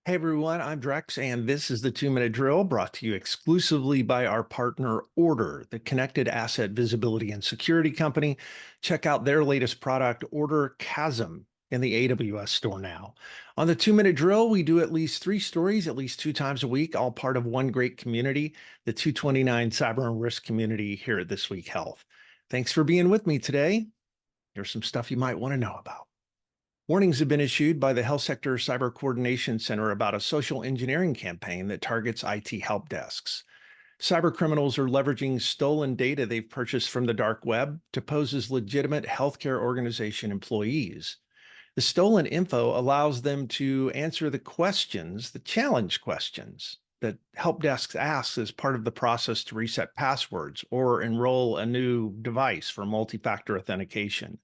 Hey everyone, I'm Drex, and this is the 2 Minute Drill brought to you exclusively by our partner Order, the connected asset visibility and security company. Check out their latest product, Order Chasm, in the AWS store now. On the 2 Minute Drill, we do at least three stories at least 2 times a week, all part of one great community, the 229 Cyber and Risk community here at This Week Health. Thanks for being with me today. Here's some stuff you might want to know about. Warnings have been issued by the Health Sector Cyber Coordination Center about a social engineering campaign that targets IT help desks. Cyber criminals are leveraging stolen data they've purchased from the dark web to pose as legitimate healthcare organization employees. The stolen info allows them to answer the challenge questions that help desks ask as part of the process to reset passwords or enroll a new device for multi-factor authentication.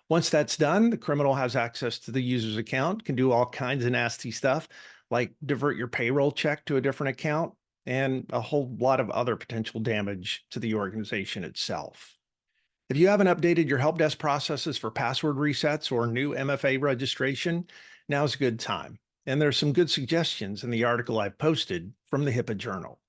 Once that's done, the criminal has access to the user's account, can do all kinds of nasty stuff, like divert your payroll check to a different account, and a whole lot of other potential damage to the organization itself. If you haven't updated your help desk processes for password resets or new MFA registration, now's a good time. And there's some good suggestions in the article I've posted from the HIPAA Journal.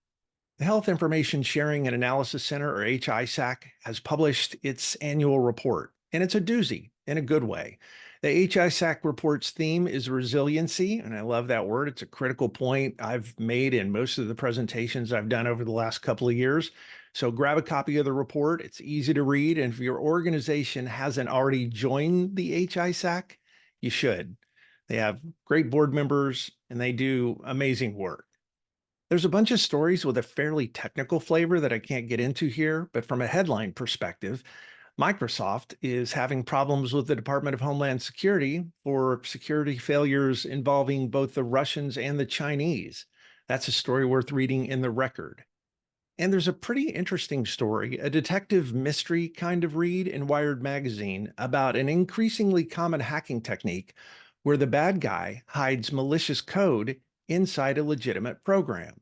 The Health Information Sharing and Analysis Center, or HISAC, has published its annual report, and it's a doozy in a good way. The HISAC report's theme is resiliency, and I love that word. It's a critical point I've made in most of the presentations I've done over the last couple of years. So grab a copy of the report. It's easy to read, and if your organization hasn't already joined the HISAC, you should. They have great board members, and they do amazing work. There's a bunch of stories with a fairly technical flavor that I can't get into here, but from a headline perspective, Microsoft is having problems with the Department of Homeland Security for security failures involving both the Russians and the Chinese. That's a story worth reading in the record. And there's a pretty interesting story, a detective mystery kind of read in Wired Magazine about an increasingly common hacking technique where the bad guy hides malicious code inside a legitimate program.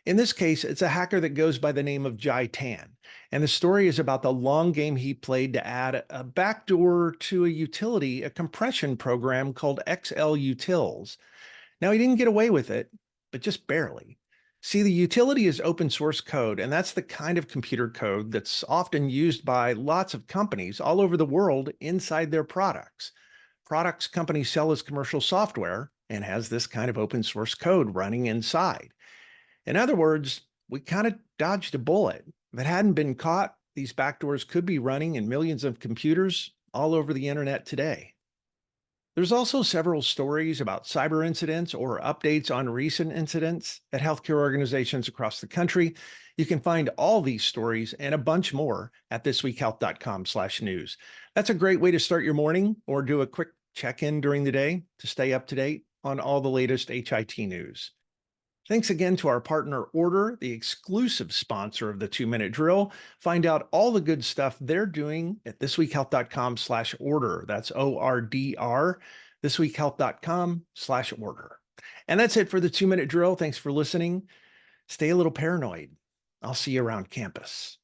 In this case, it's a hacker that goes by the name of Jai Tan, and the story is about the long game he played to add a backdoor to a utility, a compression program called XLUtils. Now, he didn't get away with it, but just barely. See, the utility is open source code, and that's the kind of computer code that's often used by lots of companies all over the world inside their products. Products companies sell as commercial software and has this kind of open source code running inside. In other words, we kind of dodged a bullet. If it hadn't been caught, these backdoors could be running in millions of computers all over the internet today. There's also several stories about cyber incidents or updates on recent incidents at healthcare organizations across the country. You can find all these stories and a bunch more at thisweekhealth.com/news. That's a great way to start your morning or do a quick check-in during the day to stay up to date on all the latest HIT news. Thanks again to our partner Order, the exclusive sponsor of the 2 Minute Drill. Find out all the good stuff they're doing at thisweekhealth.com/order. That's ORDR, thisweekhealth.com/order. And that's it for the 2 Minute Drill. Thanks for listening. Stay a little paranoid. I'll see you around campus.